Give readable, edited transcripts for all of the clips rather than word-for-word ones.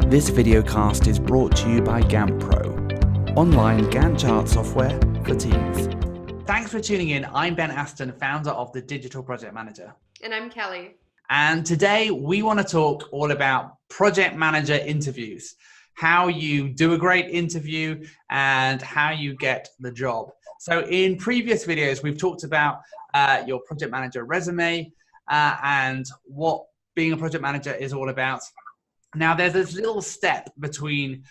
This videocast is brought to you by Gantt Pro, online Gantt chart software for teams. Thanks for tuning in. I'm Ben Aston, founder of The Digital Project Manager. And I'm Kelly. And today we want to talk all about project manager interviews, how you do a great interview and how you get the job. So in previous videos, we've talked about your project manager resume and what being a project manager is all about. Now, there's this little step between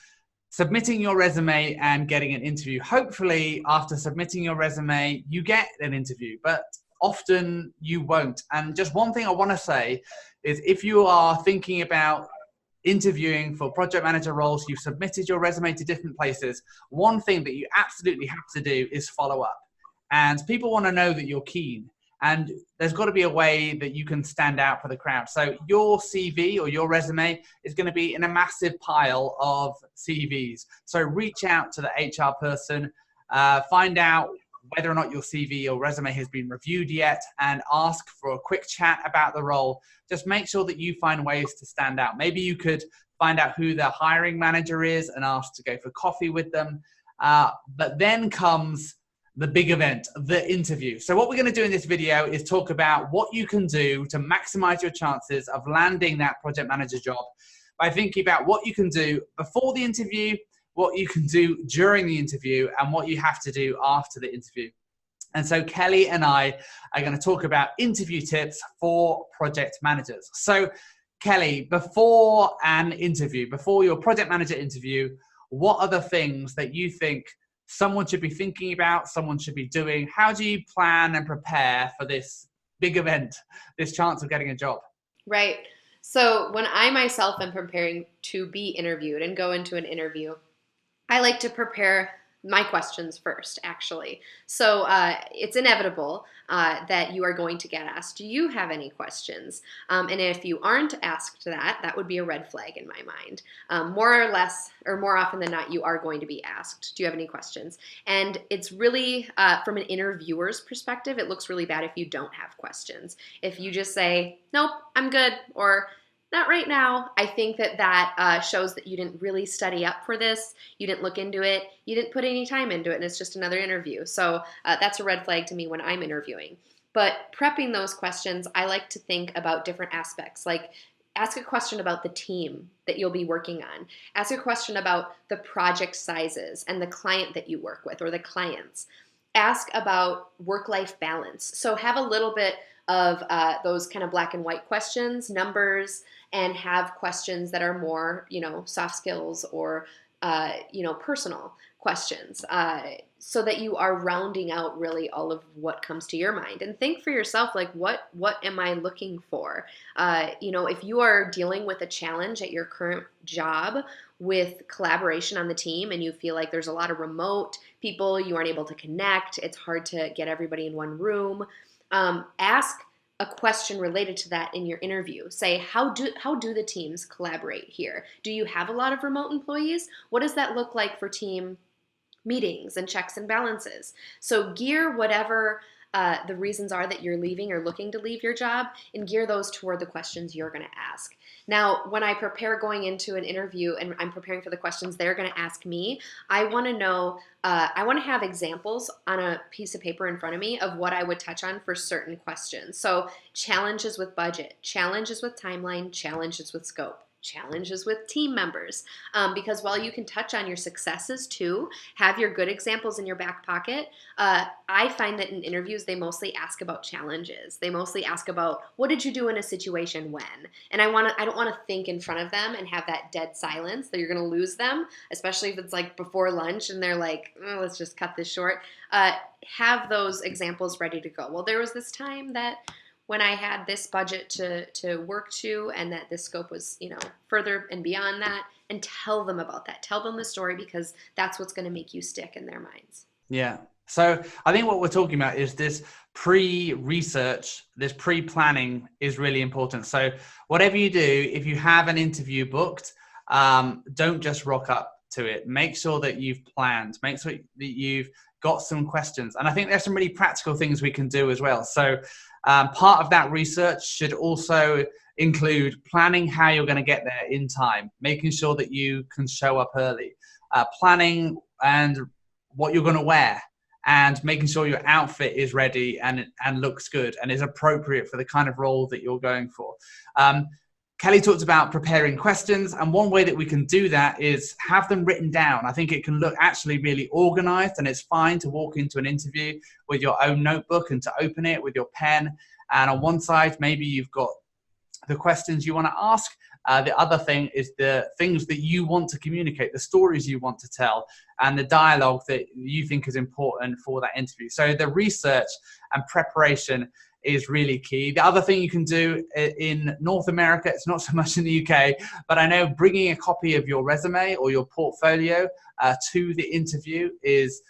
submitting your resume and getting an interview. Hopefully, after submitting your resume, you get an interview, but often you won't. And just one thing I want to say is if you are thinking about interviewing for project manager roles, you've submitted your resume to different places, one thing that you absolutely have to do is follow up. And people want to know that you're keen. And there's got to be a way that you can stand out for the crowd. So your CV or your resume is going to be in a massive pile of CVs. So reach out to the HR person, find out whether or not your CV or resume has been reviewed yet, and ask for a quick chat about the role. Just make sure that you find ways to stand out. Maybe you could find out who the hiring manager is and ask to go for coffee with them. But then comes the big event, the interview. So what we're going to do in this video is talk about what you can do to maximize your chances of landing that project manager job by thinking about what you can do before the interview, what you can do during the interview, and what you have to do after the interview. And so Kelly and I are going to talk about interview tips for project managers. So Kelly, before an interview, before your project manager interview, what are the things that you think someone should be thinking about, someone should be doing? How do you plan and prepare for this big event, this chance of getting a job? Right. So when I myself am preparing to be interviewed and go into an interview, I like to prepare my questions first, actually. So it's inevitable that you are going to get asked, do you have any questions? And if you aren't asked that, that would be a red flag in my mind. More or less, or more often than not, you are going to be asked, do you have any questions? And it's really, from an interviewer's perspective, it looks really bad if you don't have questions. If you just say, nope, I'm good, or not right now, I think that shows that you didn't really study up for this, you didn't look into it, you didn't put any time into it, and it's just another interview. So that's a red flag to me when I'm interviewing. But prepping those questions, I like to think about different aspects, like ask a question about the team that you'll be working on. Ask a question about the project sizes and the client that you work with or the clients. Ask about work-life balance. So have a little bit of those kind of black and white questions, numbers, and have questions that are more, soft skills or, personal questions, so that you are rounding out really all of what comes to your mind. And think for yourself, like, what am I looking for? If you are dealing with a challenge at your current job with collaboration on the team and you feel like there's a lot of remote people, you aren't able to connect, it's hard to get everybody in one room, ask a question related to that in your interview. Say, how do the teams collaborate here? Do you have a lot of remote employees? What does that look like for team meetings and checks and balances? So gear whatever the reasons are that you're leaving or looking to leave your job, and gear those toward the questions you're going to ask. Now, when I prepare going into an interview and I'm preparing for the questions they're going to ask me, I want to know, I want to have examples on a piece of paper in front of me of what I would touch on for certain questions. So challenges with budget, challenges with timeline, challenges with scope, challenges with team members, because while you can touch on your successes too, have your good examples in your back pocket. I find that in interviews they mostly ask about challenges. They mostly ask about what did you do in a situation when, and I don't want to think in front of them and have that dead silence that you're going to lose them, especially if it's like before lunch and they're like, oh, let's just cut this short. Have those examples ready to go. Well, there was this time that when I had this budget to work to, and that this scope was, further and beyond that, and tell them about that. Tell them the story, because that's what's going to make you stick in their minds. Yeah. So I think what we're talking about is this pre-research, this pre-planning is really important. So whatever you do, if you have an interview booked, don't just rock up to it. Make sure that you've planned. Make sure that you've got some questions. And I think there's some really practical things we can do as well. So part of that research should also include planning how you're going to get there in time, making sure that you can show up early, planning and what you're going to wear, and making sure your outfit is ready and looks good and is appropriate for the kind of role that you're going for. Kelly talked about preparing questions, and one way that we can do that is have them written down. I think it can look actually really organized, and it's fine to walk into an interview with your own notebook and to open it with your pen. And on one side, maybe you've got the questions you want to ask. The other thing is the things that you want to communicate, the stories you want to tell, and the dialogue that you think is important for that interview. So the research and preparation is really key. The other thing you can do in North America, it's not so much in the UK, but I know bringing a copy of your resume or your portfolio to the interview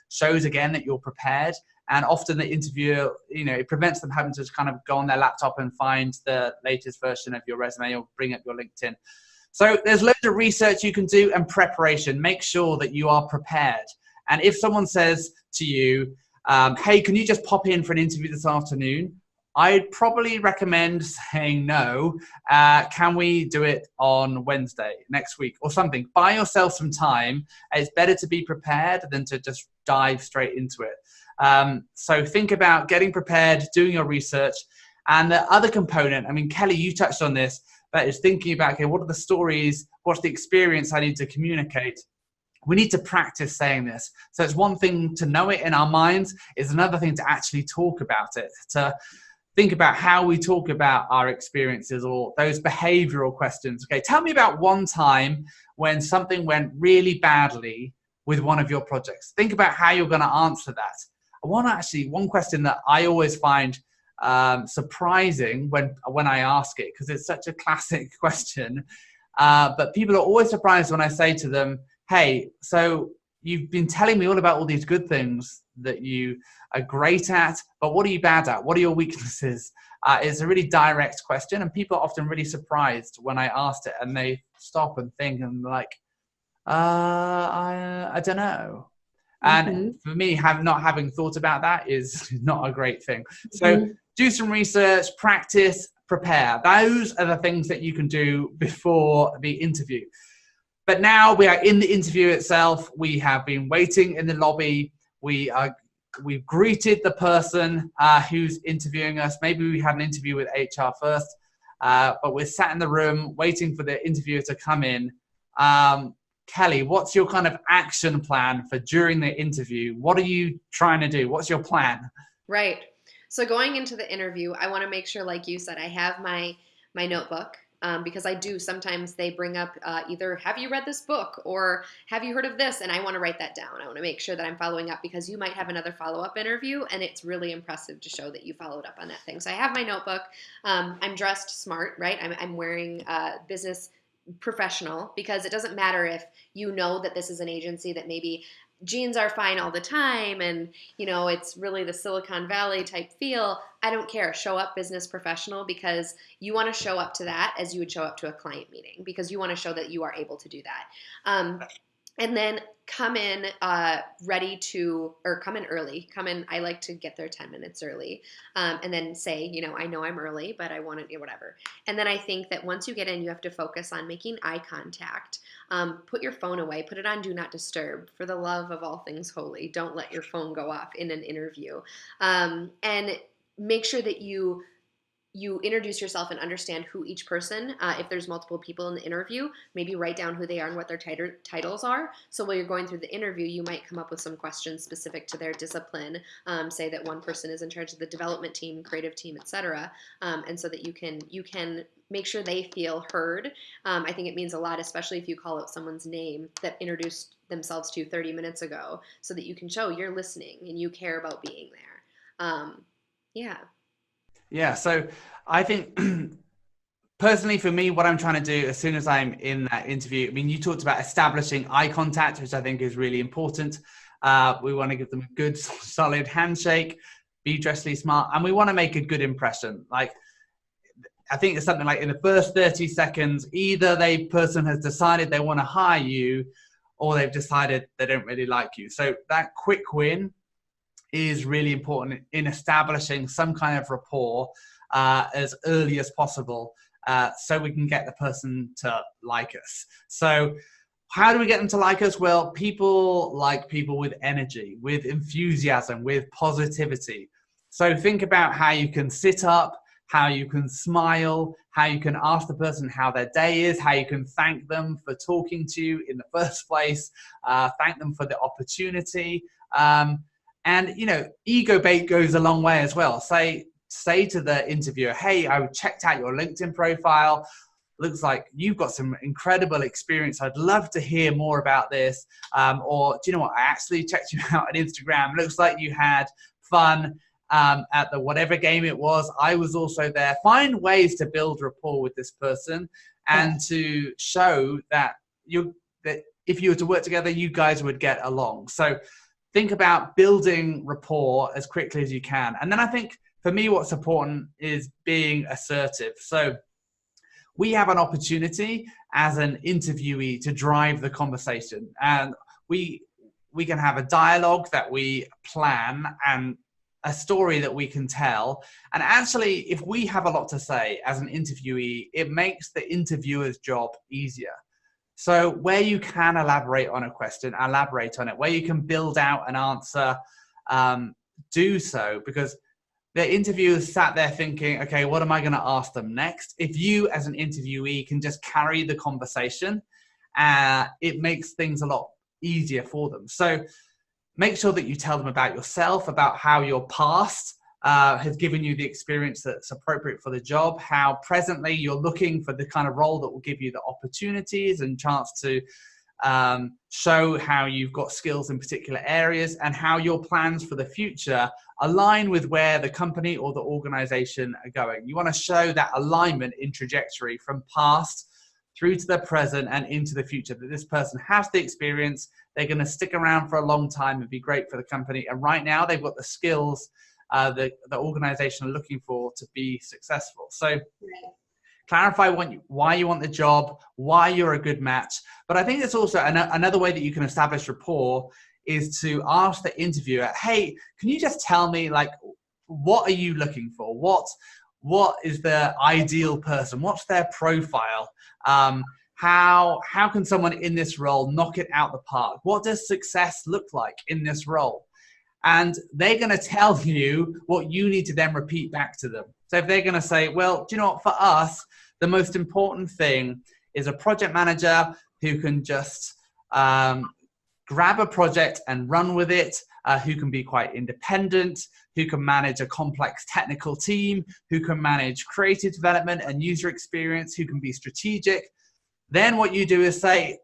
shows again that you're prepared. And often the interviewer, it prevents them having to just kind of go on their laptop and find the latest version of your resume or bring up your LinkedIn. So there's loads of research you can do and preparation. Make sure that you are prepared. And if someone says to you, hey, can you just pop in for an interview this afternoon? I'd probably recommend saying no. Can we do it on Wednesday next week or something? Buy yourself some time. It's better to be prepared than to just dive straight into it. So think about getting prepared, doing your research. And the other component, I mean, Kelly, you touched on this, but it's thinking about, okay, what are the stories? What's the experience I need to communicate? We need to practice saying this. So it's one thing to know it in our minds, it's another thing to actually talk about it, to think about how we talk about our experiences or those behavioral questions. Okay, tell me about one time when something went really badly with one of your projects. Think about how you're going to answer that. One question that I always find surprising when I ask it, because it's such a classic question, but people are always surprised when I say to them, hey, so you've been telling me all about all these good things that you are great at, but what are you bad at? What are your weaknesses? It's a really direct question, and people are often really surprised when I asked it, and they stop and think and like, I don't know. And for me, not having thought about that is not a great thing. So do some research, practice, prepare. Those are the things that you can do before the interview. But now we are in the interview itself. We have been waiting in the lobby. We've greeted the person who's interviewing us. Maybe we had an interview with HR first, but we're sat in the room waiting for the interviewer to come in. Kelly, what's your kind of action plan for during the interview? What are you trying to do? What's your plan? Right. So going into the interview, I want to make sure, like you said, I have my notebook. Because I do, sometimes they bring up either, have you read this book, or have you heard of this? And I want to write that down. I want to make sure that I'm following up, because you might have another follow-up interview, and it's really impressive to show that you followed up on that thing. So I have my notebook. I'm dressed smart, right? I'm wearing business professional, because it doesn't matter if you know that this is an agency that maybe jeans are fine all the time and, it's really the Silicon Valley type feel. I don't care. Show up business professional, because you want to show up to that as you would show up to a client meeting, because you want to show that you are able to do that. And then come in come in early. I like to get there 10 minutes early. And then say, I know I'm early, but I want to, whatever. And then I think that once you get in, you have to focus on making eye contact. Put your phone away. Put it on Do Not Disturb. For the love of all things holy, don't let your phone go off in an interview. And make sure that you introduce yourself and understand who each person, if there's multiple people in the interview, maybe write down who they are and what their titles are. So while you're going through the interview, you might come up with some questions specific to their discipline. Say that one person is in charge of the development team, creative team, etc. And so that you can make sure they feel heard. I think it means a lot, especially if you call out someone's name that introduced themselves to you 30 minutes ago, so that you can show you're listening and you care about being there. Yeah, so I think personally for me, what I'm trying to do as soon as I'm in that interview, I mean, you talked about establishing eye contact, which I think is really important. We want to give them a good, solid handshake, be dressed smart, and we want to make a good impression. Like, I think it's something like in the first 30 seconds, either the person has decided they want to hire you, or they've decided they don't really like you. So that quick win is really important in establishing some kind of rapport as early as possible. so we can get the person to like us. So how do we get them to like us? Well, people like people with energy, with enthusiasm, with positivity. So think about how you can sit up, how you can smile, how you can ask the person how their day is, how you can thank them for talking to you in the first place, thank them for the opportunity. And, you know, ego bait goes a long way as well. Say to the interviewer, hey, I checked out your LinkedIn profile. Looks like you've got some incredible experience. I'd love to hear more about this. Or do you know what? I actually checked you out on Instagram. Looks like you had fun at the whatever game it was. I was also there. Find ways to build rapport with this person and to show that that if you were to work together, you guys would get along. So think about building rapport as quickly as you can. And then I think for me, what's important is being assertive. So we have an opportunity as an interviewee to drive the conversation, and we can have a dialogue that we plan and a story that we can tell. And actually, if we have a lot to say as an interviewee, it makes the interviewer's job easier. So where you can elaborate on a question, elaborate on it. Where you can build out an answer, do so, because the interviewers sat there thinking, okay, what am I going to ask them next? If you as an interviewee can just carry the conversation, it makes things a lot easier for them. So make sure that you tell them about yourself, about how your past has given you the experience that's appropriate for the job, how presently you're looking for the kind of role that will give you the opportunities and chance to show how you've got skills in particular areas, and how your plans for the future align with where the company or the organization are going. You want to show that alignment in trajectory from past through to the present and into the future, that this person has the experience, they're going to stick around for a long time and be great for the company. And right now they've got the skills the organization are looking for to be successful. So clarify why you want the job, why you're a good match. But I think it's also another way that you can establish rapport is to ask the interviewer, hey, can you just tell me, like, what are you looking for? What is the ideal person? What's their profile? How can someone in this role knock it out the park? What does success look like in this role? And they're going to tell you what you need to then repeat back to them. So if they're going to say, well, do you know what, for us, the most important thing is a project manager who can just grab a project and run with it, who can be quite independent, who can manage a complex technical team, who can manage creative development and user experience, who can be strategic. Then what you do is say,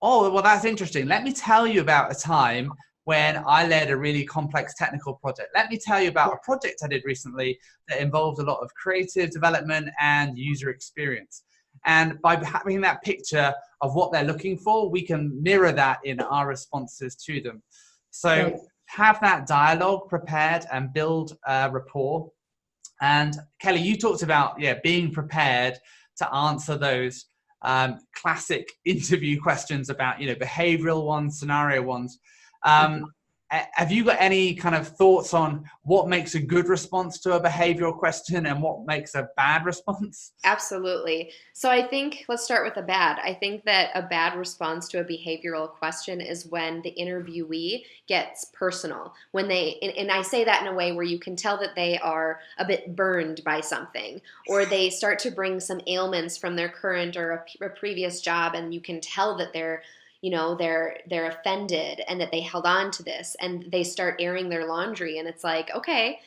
oh, well, that's interesting. Let me tell you about a time when I led a really complex technical project. Let me tell you about a project I did recently that involved a lot of creative development and user experience. And by having that picture of what they're looking for, we can mirror that in our responses to them. So have that dialogue prepared and build rapport. And Kelly, you talked about being prepared to answer those classic interview questions about behavioral ones, scenario ones. Have you got any kind of thoughts on what makes a good response to a behavioral question and what makes a bad response? Absolutely. So I think let's start with a bad. I think that a bad response to a behavioral question is when the interviewee gets personal. When and I say that in a way where you can tell that they are a bit burned by something, or they start to bring some ailments from their current or a previous job, and you can tell that they're offended and that they held on to this, and they start airing their laundry, and it's like, okay,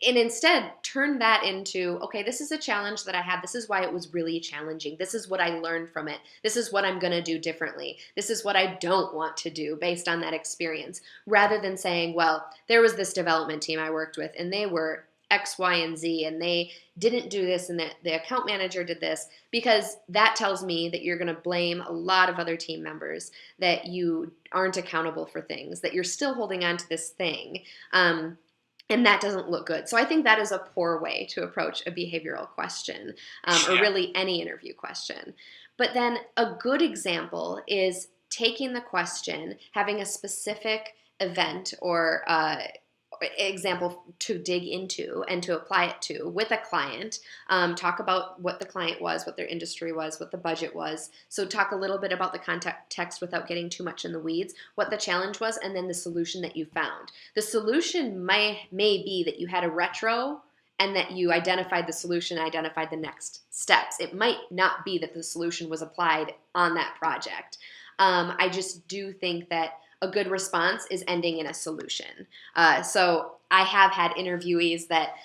and instead turn that into, okay, this is a challenge that I had. This is why it was really challenging. This is what I learned from it. This is what I'm going to do differently. This is what I don't want to do based on that experience, rather than saying, well, there was this development team I worked with and they were X, Y, and Z, and they didn't do this, and the account manager did this, because that tells me that you're going to blame a lot of other team members, that you aren't accountable for things, that you're still holding on to this thing, and that doesn't look good. So I think that is a poor way to approach a behavioral question, or really any interview question. But then a good example is taking the question, having a specific event or example to dig into and to apply it to with a client. Talk about what the client was, what their industry was, what the budget was. So talk a little bit about the context without getting too much in the weeds, what the challenge was, and then the solution that you found. The solution may be that you had a retro and that you identified the solution, identified the next steps. It might not be that the solution was applied on that project. I just do think that a good response is ending in a solution. So I have had interviewees that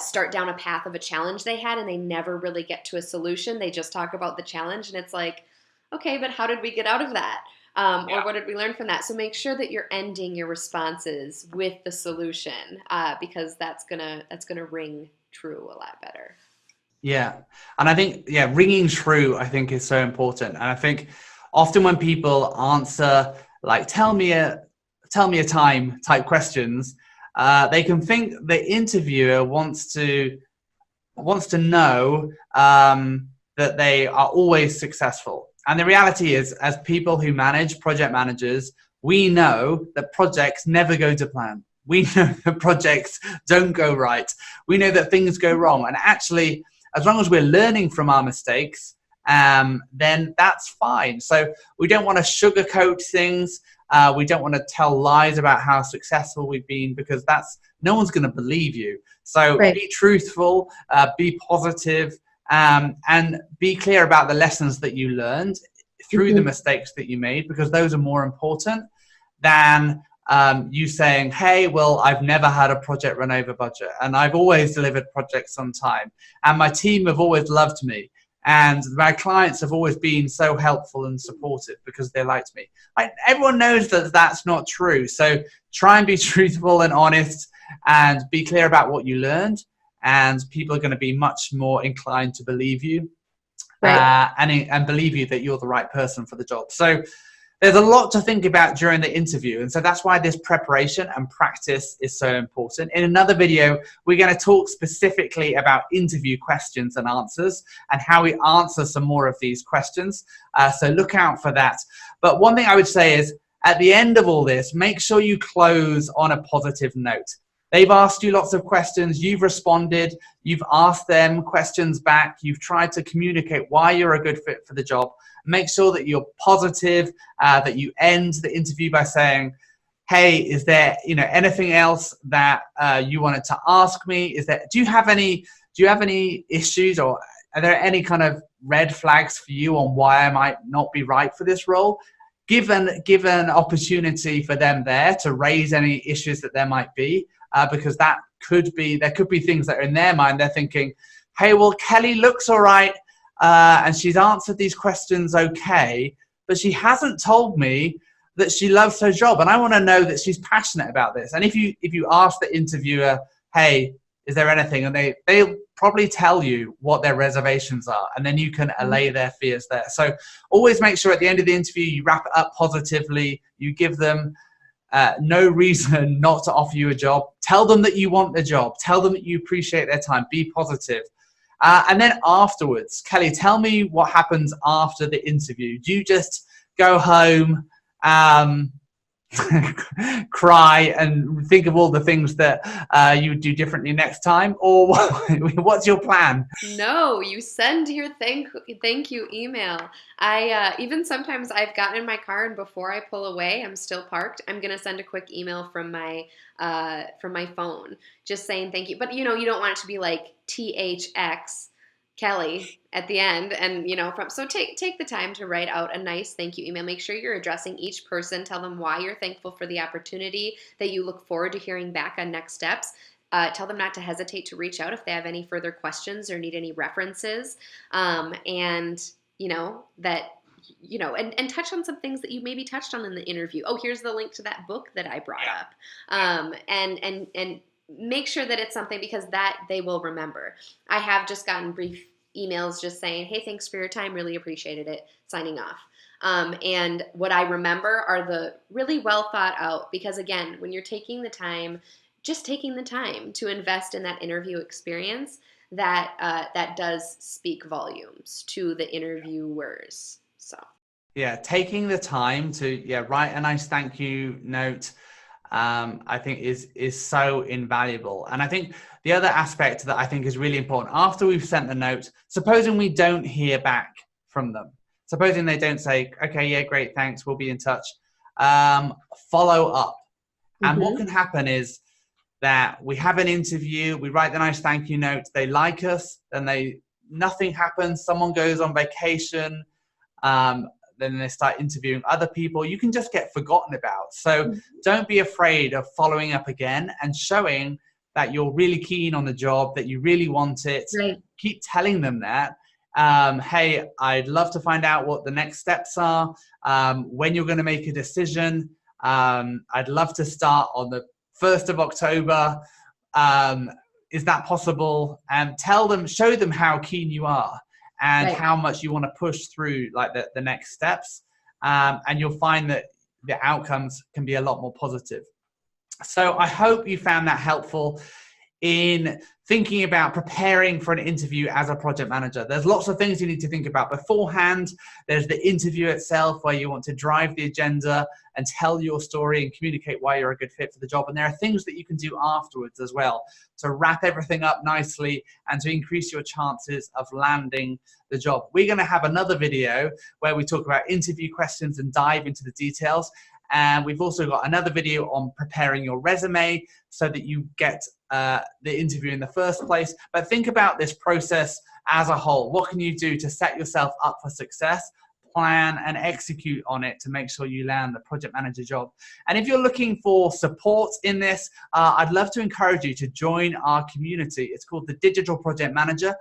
start down a path of a challenge they had and they never really get to a solution. They just talk about the challenge and it's like, okay, but how did we get out of that? Or what did we learn from that? So make sure that you're ending your responses with the solution because that's gonna ring true a lot better. Yeah. And I think, ringing true, I think is so important. And I think often when people answer like, tell me a time type questions, they can think the interviewer wants to know that they are always successful. And the reality is, as people who manage, project managers, we know that projects never go to plan. We know that projects don't go right. We know that things go wrong. And actually, as long as we're learning from our mistakes, then that's fine. So we don't want to sugarcoat things. We don't want to tell lies about how successful we've been because no one's going to believe you. So Be truthful, be positive, and be clear about the lessons that you learned through the mistakes that you made, because those are more important than you saying, hey, well, I've never had a project run over budget and I've always delivered projects on time and my team have always loved me and my clients have always been so helpful and supportive because they liked me. Everyone knows that that's not true. So try and be truthful and honest and be clear about what you learned, and people are going to be much more inclined to believe you and believe you that you're the right person for the job. So there's a lot to think about during the interview. And so that's why this preparation and practice is so important. In another video, we're going to talk specifically about interview questions and answers and how we answer some more of these questions. So look out for that. But one thing I would say is at the end of all this, make sure you close on a positive note. They've asked you lots of questions, you've responded, you've asked them questions back, you've tried to communicate why you're a good fit for the job. Make sure that you're positive, that you end the interview by saying, hey, is there anything else that you wanted to ask me? Do you have any issues, or are there any kind of red flags for you on why I might not be right for this role? Give an opportunity for them there to raise any issues that there might be, because there could be things that are in their mind. They're thinking, hey, well, Kelly looks all right. And she's answered these questions okay, but she hasn't told me that she loves her job, and I want to know that she's passionate about this. And if you ask the interviewer, hey, is there anything, and they'll probably tell you what their reservations are, and then you can allay their fears there. So always make sure at the end of the interview you wrap it up positively. You give them no reason not to offer you a job. Tell them that you want the job. Tell them that you appreciate their time. Be positive. And then afterwards, Kelly, tell me what happens after the interview. Do you just go home, cry and think of all the things that you would do differently next time? Or what's your plan? No, you send your thank you email. I even sometimes I've gotten in my car and before I pull away, I'm still parked, I'm going to send a quick email from my phone just saying thank you. But you don't want it to be like THX Kelly at the end, and so take the time to write out a nice thank you email. Make sure you're addressing each person. Tell them why you're thankful for the opportunity, that you look forward to hearing back on next steps. Tell them not to hesitate to reach out if they have any further questions or need any references, and touch on some things that you maybe touched on in the interview. Oh, here's the link to that book that I brought up, and make sure that it's something, because that they will remember. I have just gotten brief emails just saying, hey, thanks for your time, really appreciated it, signing off. And what I remember are the really well thought out, because again, when you're taking the time to invest in that interview experience, that does speak volumes to the interviewers. So taking the time to write a nice thank you note, I think is so invaluable. And I think the other aspect that I think is really important, after we've sent the note, supposing we don't hear back from them, supposing they don't say, okay, yeah, great, thanks, we'll be in touch, follow up. And what can happen is that we have an interview, we write the nice thank you note, they like us, then nothing happens, someone goes on vacation, then they start interviewing other people, you can just get forgotten about. So don't be afraid of following up again and showing that you're really keen on the job, that you really want it. Right. Keep telling them that. Hey, I'd love to find out what the next steps are, when you're going to make a decision. I'd love to start on the 1st of October. Is that possible? And tell them, show them how keen you are and how much you want to push through like the next steps. And you'll find that the outcomes can be a lot more positive. So I hope you found that helpful in thinking about preparing for an interview as a project manager. There's lots of things you need to think about beforehand. There's the interview itself where you want to drive the agenda and tell your story and communicate why you're a good fit for the job. And there are things that you can do afterwards as well to wrap everything up nicely and to increase your chances of landing the job. We're going to have another video where we talk about interview questions and dive into the details. And we've also got another video on preparing your resume so that you get the interview in the first place. But think about this process as a whole. What can you do to set yourself up for success? Plan and execute on it to make sure you land the project manager job. And if you're looking for support in this, I'd love to encourage you to join our community. It's called the Digital Project Manager.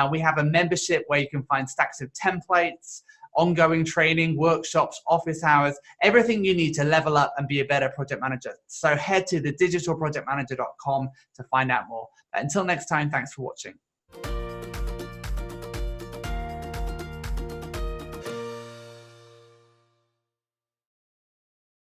We have a membership where you can find stacks of templates, ongoing training, workshops, office hours, everything you need to level up and be a better project manager. So head to thedigitalprojectmanager.com to find out more. But until next time, thanks for watching.